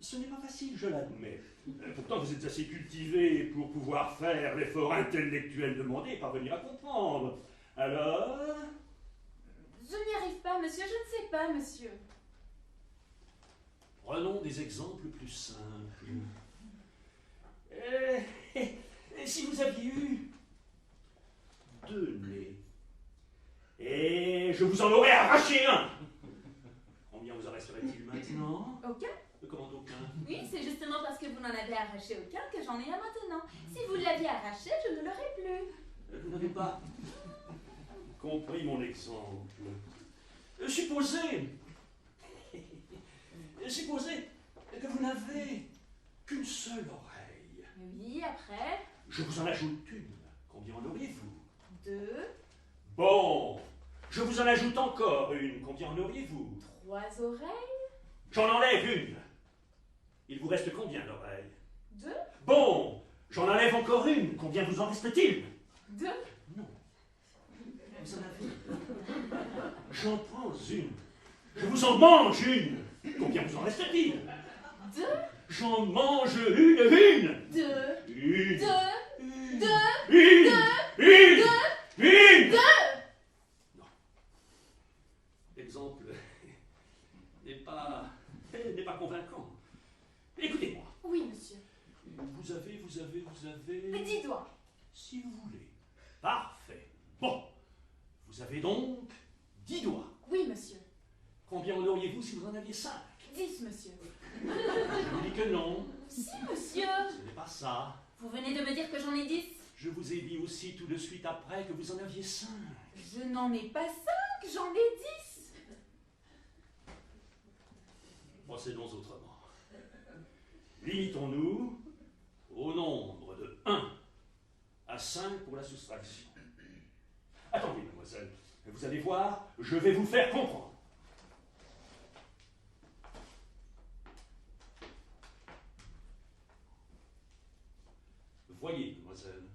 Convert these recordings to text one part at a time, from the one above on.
Ce n'est pas facile, je l'admets. Pourtant, vous êtes assez cultivé pour pouvoir faire l'effort intellectuel demandé et parvenir à comprendre. Alors... Je n'y arrive pas, monsieur, je ne sais pas, monsieur. Prenons des exemples plus simples. Si vous aviez eu 2 nez, et je vous en aurais arraché un, combien vous en resterait-il maintenant? Aucun? Comment aucun? Oui, c'est justement parce que vous n'en avez arraché aucun que j'en ai un maintenant. Si vous l'aviez arraché, je ne l'aurais plus. Vous n'avez pas compris mon exemple. Supposez que vous n'avez qu'une seule oreille. Oui, après? Je vous en ajoute une. Combien en auriez-vous? 2. Bon, je vous en ajoute encore une. Combien en auriez-vous? 3 oreilles. J'en enlève une. Il vous reste combien d'oreilles? 2. Bon, j'en enlève encore une. Combien vous en reste-t-il? 2. Non. Vous en avez. J'en prends une. Je vous en mange une. Combien vous en reste-t-il? 2. J'en mange une. 2. Une. 2. Une. 2. Une. Une. Une. 2. Non. L'exemple n'est pas convaincant. Écoutez-moi. Oui, monsieur. Vous avez... Mais 10 doigts. Si vous voulez. Parfait. Bon. Vous avez donc 10 doigts. Oui, monsieur. Combien en auriez-vous si vous en aviez 5? 10, monsieur. Je vous dis que non. Si, monsieur. Ce n'est pas ça. Vous venez de me dire que j'en ai 10. Je vous ai dit aussi tout de suite après que vous en aviez 5. Je n'en ai pas 5, j'en ai 10. Procédons autrement. Limitons-nous au nombre de 1 à 5 pour la soustraction. Attendez, mademoiselle. Vous allez voir, je vais vous faire comprendre. Voyez, mademoiselle.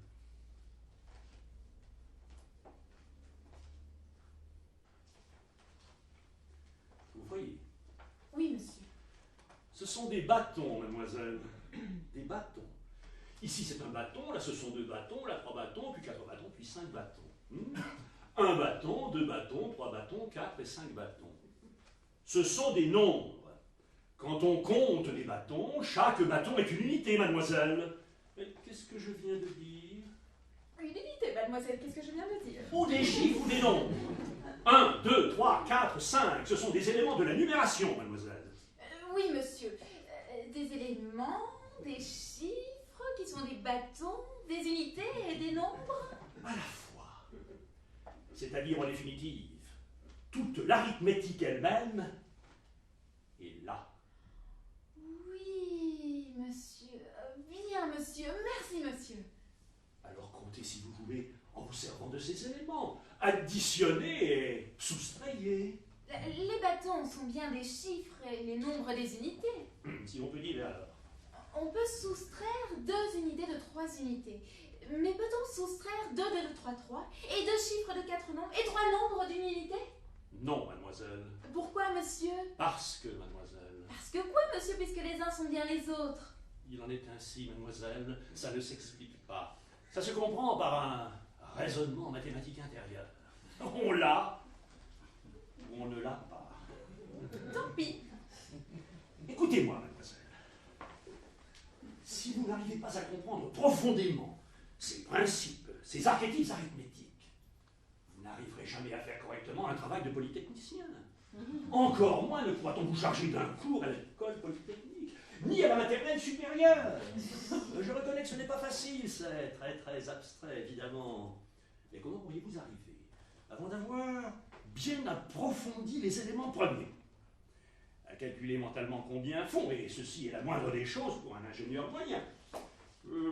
Vous voyez? Oui, monsieur. Ce sont des bâtons, mademoiselle. Des bâtons. Ici, c'est un bâton, là, ce sont 2 bâtons, là, 3 bâtons, puis 4 bâtons, puis 5 bâtons. 1 bâton, 2 bâtons, 3 bâtons, 4 et 5 bâtons. Ce sont des nombres. Quand on compte les bâtons, chaque bâton est une unité, mademoiselle. Mais qu'est-ce que je viens de dire? Une unité, mademoiselle, qu'est-ce que je viens de dire? Ou des chiffres ou des nombres. 1, 2, 3, 4, 5, ce sont des éléments de la numération, mademoiselle. Oui, monsieur. Des éléments, des chiffres, qui sont des bâtons, des unités et des nombres? À la fois. C'est-à-dire, en définitive, toute l'arithmétique elle-même est là. Oui, monsieur. Bien, monsieur. Merci, monsieur. Alors comptez si vous voulez en vous servant de ces éléments. Additionnez et soustrayez. Les bâtons sont bien des chiffres et les nombres des unités. Si l'on peut dire alors. On peut soustraire 2 unités de 3 unités. Mais peut-on soustraire 2 de 3, 3 et 2 chiffres de 4 nombres et 3 nombres d'une unité? Non, mademoiselle. Pourquoi, monsieur? Parce que, mademoiselle. Parce que quoi, monsieur, puisque les uns sont bien les autres? Il en est ainsi, mademoiselle. Ça ne s'explique pas. Ça se comprend par un raisonnement mathématique intérieur. On l'a ou on ne l'a pas. Tant pis. Écoutez-moi, mademoiselle. Si vous n'arrivez pas à comprendre profondément ces principes, ces archétypes arithmétiques, vous n'arriverez jamais à faire correctement un travail de polytechnicien. Encore moins ne pourra-t-on vous charger d'un cours à l'école polytechnique, ni à la maternelle supérieure. Je reconnais que ce n'est pas facile, c'est très très abstrait, évidemment. Mais comment pourriez-vous arriver, avant d'avoir bien approfondi les éléments premiers, à calculer mentalement combien font, et ceci est la moindre des choses pour un ingénieur moyen.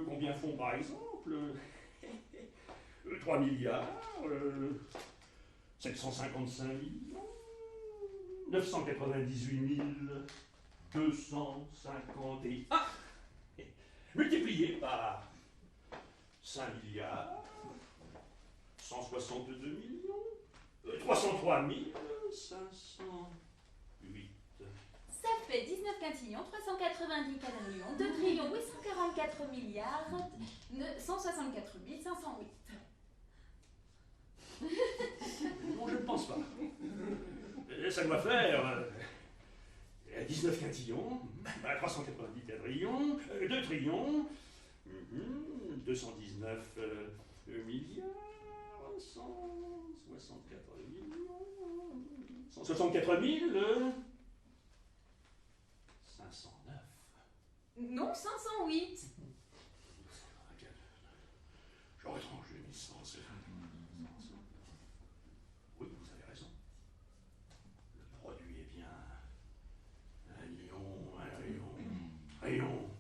Combien font par exemple 3 milliards, 755 millions, 998 251, multiplié par 5 milliards, 162 millions, 303 508. Ça Ça fait 19 quintillons, 390 quadrillions, 2 trillions, 844 milliards, 164 508. Non, je ne pense pas. Ça doit faire 19 quintillons, 390 quadrillions, 2 trillions, 219 milliards, 164 millions, 164 000, 509. Non, 508. J'aurais tranché 1100. Oui, vous avez raison. Le produit est bien 1 rayon.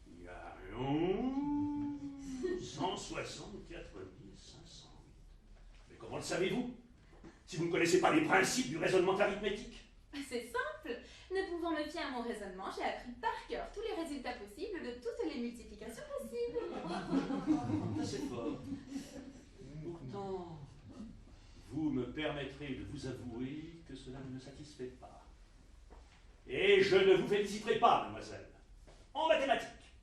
Il y a rayon 164 508. Mais comment le savez-vous? Si vous ne connaissez pas les principes du raisonnement arithmétique. C'est simple. Ne pouvant me fier à mon raisonnement, j'ai appris par cœur tous les résultats possibles de toutes les multiplications possibles. C'est fort. Pourtant, vous me permettrez de vous avouer que cela ne me satisfait pas. Et je ne vous féliciterai pas, mademoiselle. En mathématiques.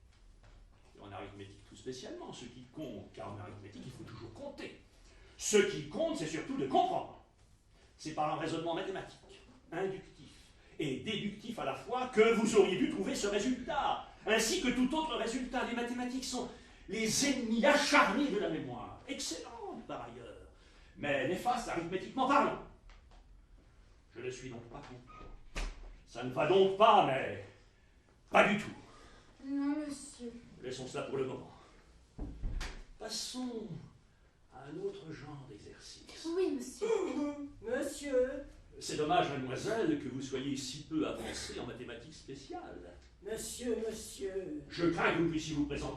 Et en arithmétique tout spécialement, ce qui compte, car en arithmétique, il faut toujours compter. Ce qui compte, c'est surtout de comprendre. C'est par un raisonnement mathématique, inductif et déductif à la fois, que vous auriez dû trouver ce résultat, ainsi que tout autre résultat. Les mathématiques sont les ennemis acharnés de la mémoire, excellentes par ailleurs, mais néfastes arithmétiquement parlant. Je ne suis donc pas content. Ça ne va donc pas, mais pas du tout. Non, monsieur. Laissons cela pour le moment. Passons à un autre genre d'exercice. Oui, monsieur. Monsieur. C'est dommage, mademoiselle, que vous soyez si peu avancée en mathématiques spéciales. Monsieur. Je crains que vous puissiez vous présenter